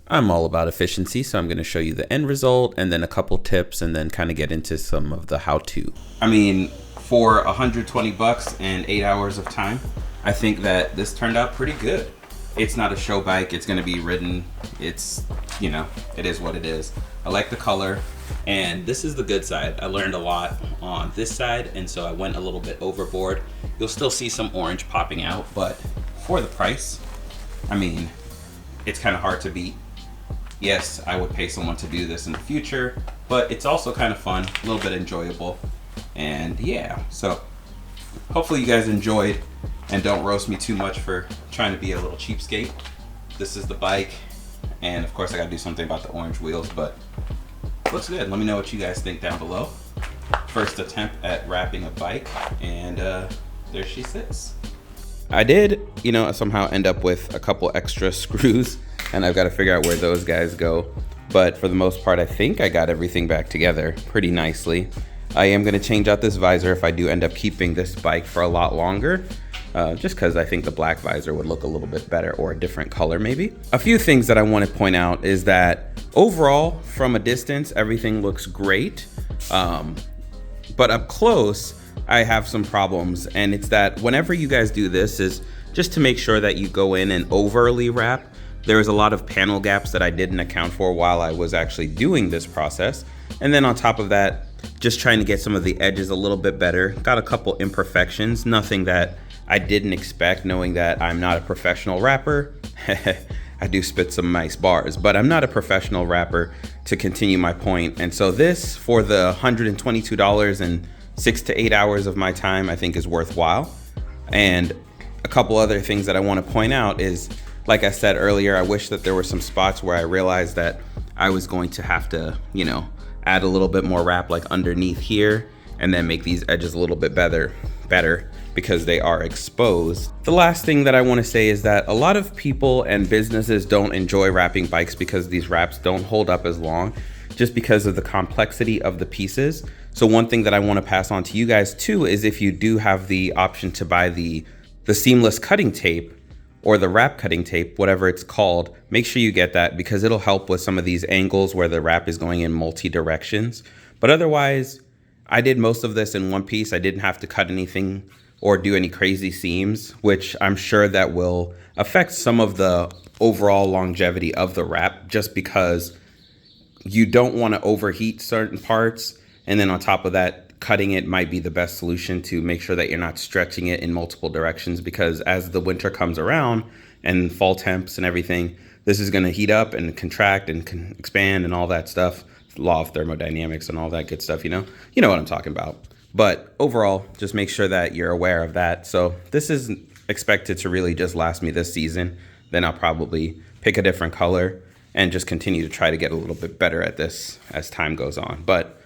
I'm all about efficiency, so I'm going to show you the end result and then a couple tips and then kind of get into some of the how-to. I mean, for 120 bucks and 8 hours of time, I think that this turned out pretty good. It's not a show bike, it's going to be ridden. It's, you know, it is what it is. I like the color, and this is the good side. I learned a lot on this side, and so I went a little bit overboard. You'll still see some orange popping out, but for the price, I mean, it's kind of hard to beat. Yes, I would pay someone to do this in the future, but it's also kind of fun, a little bit enjoyable. And yeah, so hopefully you guys enjoyed and don't roast me too much for trying to be a little cheapskate. This is the bike, and of course I gotta do something about the orange wheels, but looks good. Let me know what you guys think down below. First attempt at wrapping a bike, and there she sits. I did, you know, somehow end up with a couple extra screws, and I've got to figure out where those guys go. But for the most part, I think I got everything back together pretty nicely. I am going to change out this visor if I do end up keeping this bike for a lot longer, just because I think the black visor would look a little bit better, or a different color maybe. A few things that I want to point out is that overall, from a distance, everything looks great. But up close, I have some problems, and it's that whenever you guys do this is just to make sure that you go in and overly wrap. There's a lot of panel gaps that I didn't account for while I was actually doing this process. And then on top of that, just trying to get some of the edges a little bit better. Got a couple imperfections, nothing that I didn't expect, knowing that I'm not a professional rapper. I do spit some nice bars, but I'm not a professional rapper, to continue my point. And so this, for the $122 and 6 to 8 hours of my time, I think is worthwhile. And a couple other things that I want to point out is, like I said earlier, I wish that there were some spots where I realized that I was going to have to, you know, add a little bit more wrap like underneath here, and then make these edges a little bit better because they are exposed. The last thing that I want to say is that a lot of people and businesses don't enjoy wrapping bikes because these wraps don't hold up as long, just because of the complexity of the pieces. So one thing that I want to pass on to you guys too is, if you do have the option to buy the seamless cutting tape or the wrap cutting tape, whatever it's called, make sure you get that, because it'll help with some of these angles where the wrap is going in multi directions. But otherwise, I did most of this in one piece. I didn't have to cut anything or do any crazy seams, which I'm sure that will affect some of the overall longevity of the wrap, just because you don't want to overheat certain parts. And then on top of that, cutting it might be the best solution to make sure that you're not stretching it in multiple directions, because as the winter comes around and fall temps and everything, this is going to heat up and contract and expand and all that stuff. Law of thermodynamics and all that good stuff, you know what I'm talking about. But overall, just make sure that you're aware of that. So this is expected to really just last me this season. Then I'll probably pick a different color and just continue to try to get a little bit better at this as time goes on. But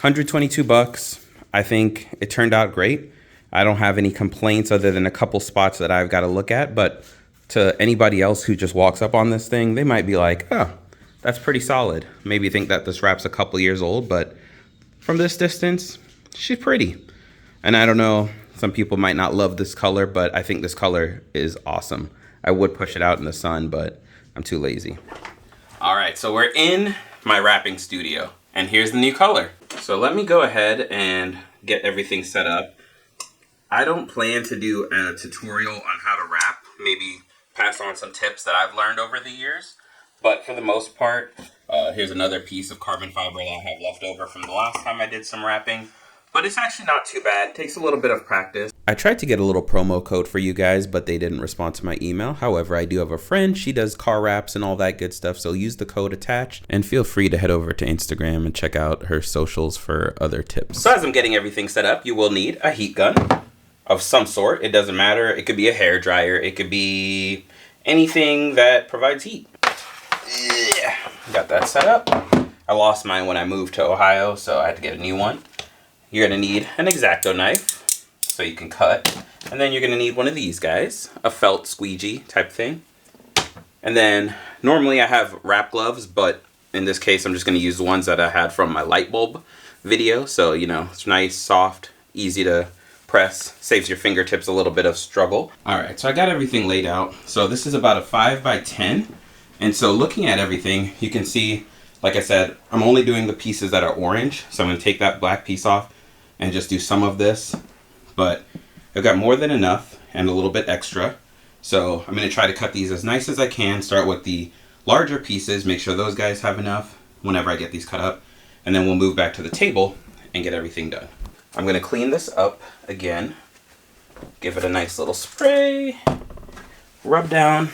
122 bucks, I think it turned out great. I don't have any complaints other than a couple spots that I've got to look at. But to anybody else who just walks up on this thing, they might be like, oh, that's pretty solid. Maybe think that this wrap's a couple years old, but from this distance, she's pretty. And I don't know, some people might not love this color, but I think this color is awesome. I would push it out in the sun, but I'm too lazy. All right, so we're in my wrapping studio, and here's the new color. So let me go ahead and get everything set up. I don't plan to do a tutorial on how to wrap, maybe pass on some tips that I've learned over the years. But for the most part, here's another piece of carbon fiber that I have left over from the last time I did some wrapping. But it's actually not too bad. It takes a little bit of practice. I tried to get a little promo code for you guys, but they didn't respond to my email. However, I do have a friend. She does car wraps and all that good stuff. So use the code attached, and feel free to head over to Instagram and check out her socials for other tips. So as I'm getting everything set up, you will need a heat gun of some sort. It doesn't matter. It could be a hair dryer. It could be anything that provides heat. Yeah, got that set up. I lost mine when I moved to Ohio, so I had to get a new one. You're gonna need an X-Acto knife so you can cut, and then you're gonna need one of these guys, a felt squeegee type thing. And then normally I have wrap gloves, but in this case I'm just gonna use the ones that I had from my light bulb video. So you know, it's nice, soft, easy to press, saves your fingertips a little bit of struggle. All right, so I got everything laid out. So this is about a 5 by 10. And so looking at everything, you can see, like I said, I'm only doing the pieces that are orange. So I'm going to take that black piece off and just do some of this. But I've got more than enough and a little bit extra. So I'm going to try to cut these as nice as I can. Start with the larger pieces, make sure those guys have enough whenever I get these cut up. And then we'll move back to the table and get everything done. I'm going to clean this up again. Give it a nice little spray. Rub down.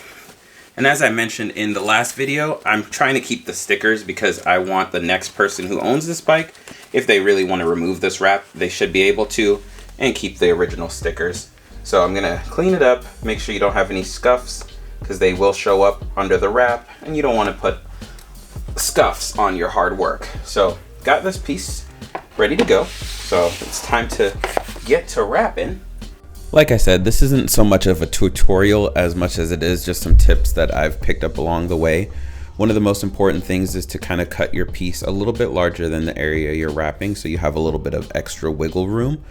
And as I mentioned in the last video, I'm trying to keep the stickers because I want the next person who owns this bike, if they really want to remove this wrap, they should be able to, and keep the original stickers. So I'm gonna clean it up, make sure you don't have any scuffs, because they will show up under the wrap, and you don't want to put scuffs on your hard work. So got this piece ready to go. So it's time to get to wrapping. Like I said, this isn't so much of a tutorial as much as it is just some tips that I've picked up along the way. One of the most important things is to kind of cut your piece a little bit larger than the area you're wrapping, so you have a little bit of extra wiggle room.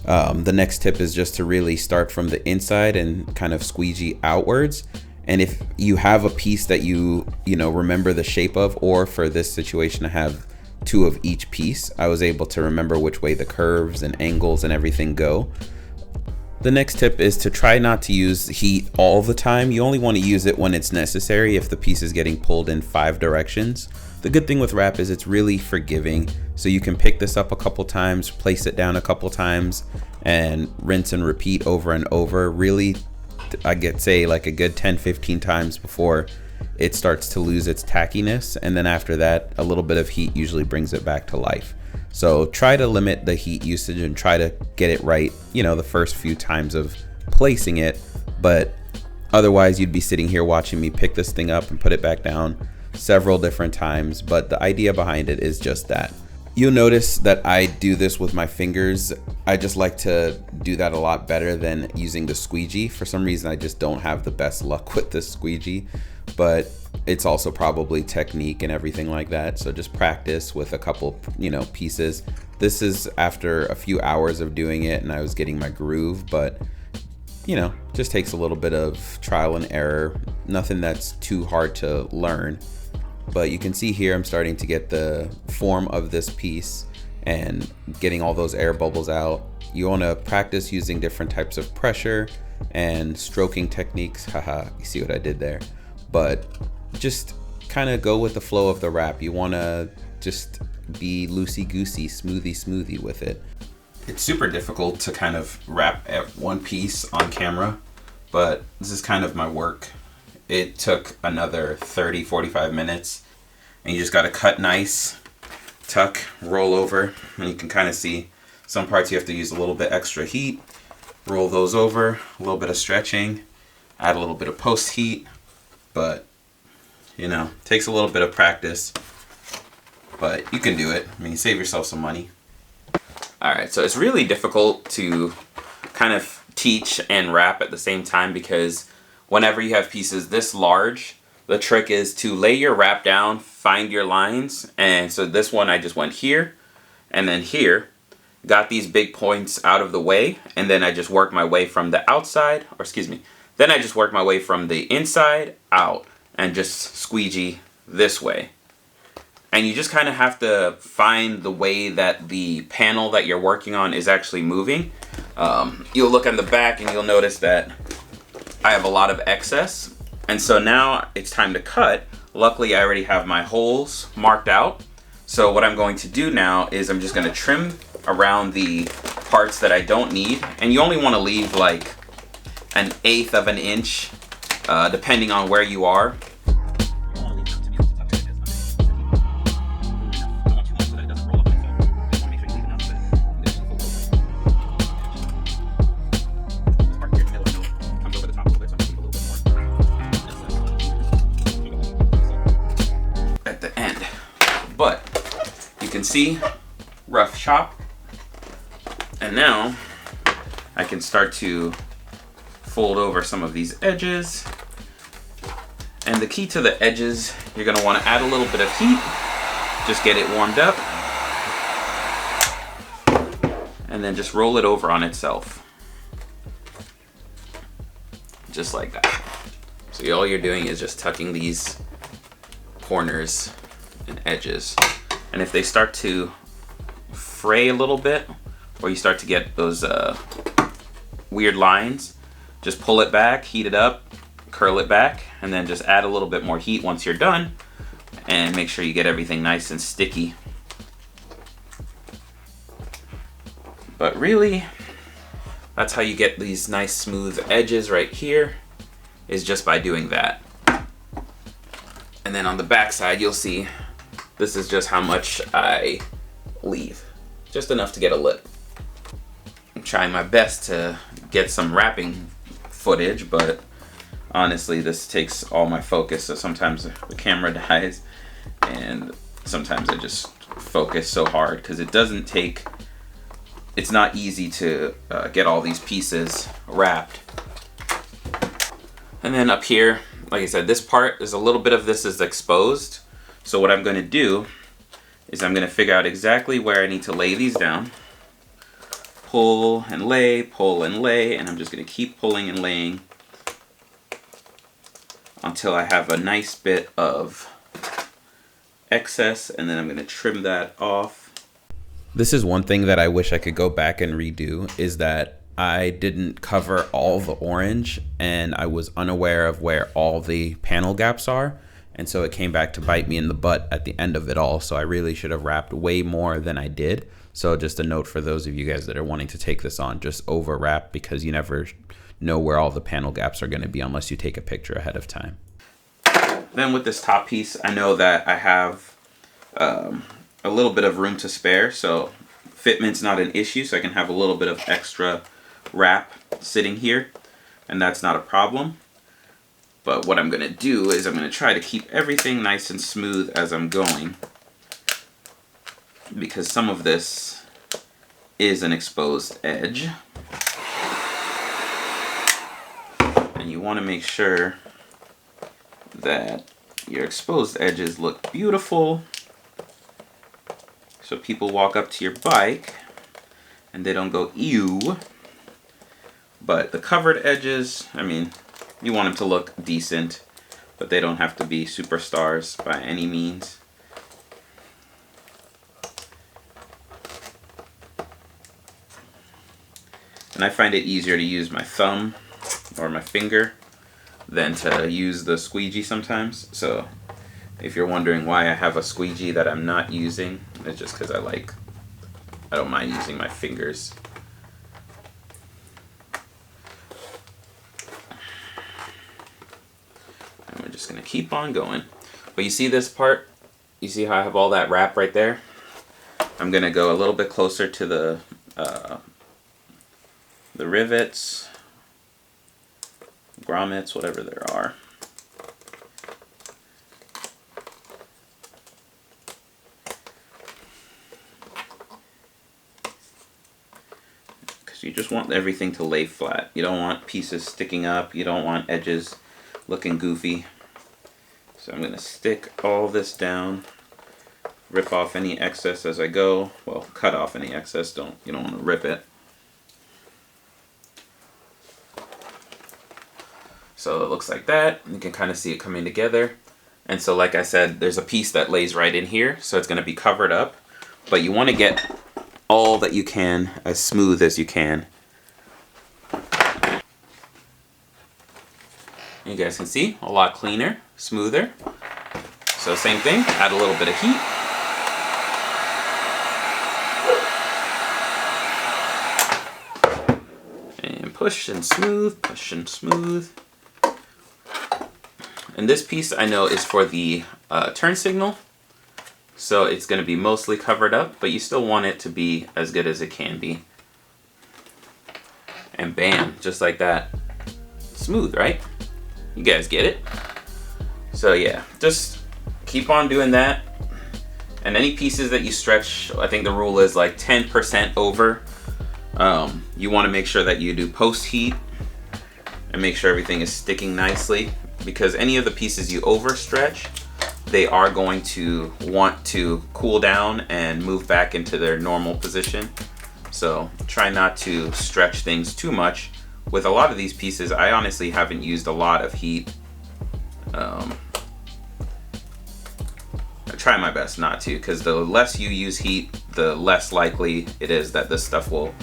The next tip is just to really start from the inside and kind of squeegee outwards. And if you have a piece that you remember the shape of, or for this situation I have two of each piece, I was able to remember which way the curves and angles and everything go. The next tip is to try not to use heat all the time. You only want to use it when it's necessary, if the piece is getting pulled in 5 directions. The good thing with wrap is it's really forgiving, so you can pick this up a couple times, place it down a couple times, and rinse and repeat over and over. Really, I get say like a good 10-15 times before it starts to lose its tackiness, and then after that a little bit of heat usually brings it back to life. So try to limit the heat usage and try to get it right, the first few times of placing it, but otherwise you'd be sitting here watching me pick this thing up and put it back down several different times. But the idea behind it is just that. You'll notice that I do this with my fingers. I just like to do that a lot better than using the squeegee. For some reason, I just don't have the best luck with the squeegee, but it's also probably technique and everything like that. So just practice with a couple, pieces. This is after a few hours of doing it and I was getting my groove, but just takes a little bit of trial and error. Nothing that's too hard to learn. But you can see here I'm starting to get the form of this piece and getting all those air bubbles out. You want to practice using different types of pressure and stroking techniques. Haha, you see what I did there? But just kind of go with the flow of the wrap. You want to just be loosey-goosey, smoothie with it. It's super difficult to kind of wrap at one piece on camera, but this is kind of my work. It took another 30-45 minutes, and you just got to cut nice, tuck, roll over, and you can kind of see some parts you have to use a little bit extra heat. Roll those over, a little bit of stretching, add a little bit of post heat, but takes a little bit of practice, but you can do it. I mean, you save yourself some money. All right, so it's really difficult to kind of teach and wrap at the same time, because whenever you have pieces this large, the trick is to lay your wrap down, find your lines. And so this one, I just went here and then here, got these big points out of the way, and then I just work my way from the outside, then I just work my way from the inside out and just squeegee this way. And you just kind of have to find the way that the panel that you're working on is actually moving. You'll look on the back and you'll notice that I have a lot of excess. And so now it's time to cut. Luckily, I already have my holes marked out. So what I'm going to do now is I'm just going to trim around the parts that I don't need. And you only want to leave like 1/8 of an inch, depending on where you are. See, rough chop, and now I can start to fold over some of these edges. And the key to the edges, you're going to want to add a little bit of heat, just get it warmed up, and then just roll it over on itself, just like that. So all you're doing is just tucking these corners and edges. And if they start to fray a little bit, or you start to get those weird lines, just pull it back, heat it up, curl it back, and then just add a little bit more heat once you're done, and make sure you get everything nice and sticky. But really, that's how you get these nice smooth edges right here, is just by doing that. And then on the back side, you'll see this is just how much I leave. Just enough to get a lip. I'm trying my best to get some wrapping footage, but honestly, this takes all my focus. So sometimes the camera dies, and sometimes I just focus so hard because it's not easy to get all these pieces wrapped. And then up here, like I said, this part, there's a little bit of this is exposed. So what I'm going to do is I'm going to figure out exactly where I need to lay these down. Pull and lay, and I'm just going to keep pulling and laying until I have a nice bit of excess, and then I'm going to trim that off. This is one thing that I wish I could go back and redo, is that I didn't cover all the orange, and I was unaware of where all the panel gaps are. And so it came back to bite me in the butt at the end of it all. So I really should have wrapped way more than I did. So just a note for those of you guys that are wanting to take this on, just over wrap, because you never know where all the panel gaps are going to be unless you take a picture ahead of time. Then with this top piece, I know that I have a little bit of room to spare, so fitment's not an issue, so I can have a little bit of extra wrap sitting here, and that's not a problem. But what I'm going to do is I'm going to try to keep everything nice and smooth as I'm going, because some of this is an exposed edge, and you want to make sure that your exposed edges look beautiful, so people walk up to your bike and they don't go, ew. But the covered edges, I mean, you want them to look decent, but they don't have to be superstars by any means. And I find it easier to use my thumb or my finger than to use the squeegee sometimes. So if you're wondering why I have a squeegee that I'm not using, it's just because I don't mind using my fingers. And we're just going to keep on going. But you see this part? You see how I have all that wrap right there? I'm going to go a little bit closer to the rivets, grommets, whatever there are. Because you just want everything to lay flat. You don't want pieces sticking up. You don't want edges looking goofy. So I'm going to stick all this down, rip off any excess as I go. Well, cut off any excess. You don't want to rip it. So it looks like that. You can kind of see it coming together. And so like I said, there's a piece that lays right in here, so it's going to be covered up. But you want to get all that you can as smooth as you can. You guys can see a lot cleaner, smoother. So same thing, add a little bit of heat. And push and smooth, push and smooth. And this piece I know is for the turn signal, so it's going to be mostly covered up, but you still want it to be as good as it can be. And bam, just like that. Smooth, right? You guys get it? So yeah, just keep on doing that. And any pieces that you stretch, I think the rule is like 10% over. You want to make sure that you do post heat and make sure everything is sticking nicely. Because any of the pieces you overstretch, they are going to want to cool down and move back into their normal position. So try not to stretch things too much. With a lot of these pieces, I honestly haven't used a lot of heat. try my best not to, because the less you use heat, the less likely it is that this stuff will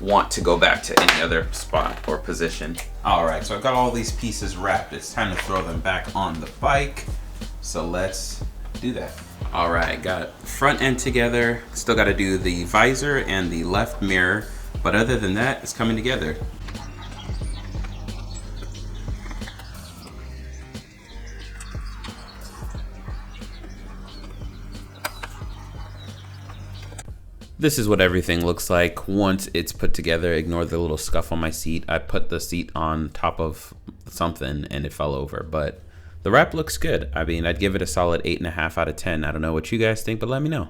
want to go back to any other spot or position. All right, so I've got all these pieces wrapped. It's time to throw them back on the bike. So let's do that. All right, got front end together. Still got to do the visor and the left mirror, but other than that, it's coming together. This is what everything looks like once it's put together. Ignore the little scuff on my seat. I put the seat on top of something and it fell over, but the wrap looks good. I mean, I'd give it a solid 8.5 out of 10. I don't know what you guys think, but let me know.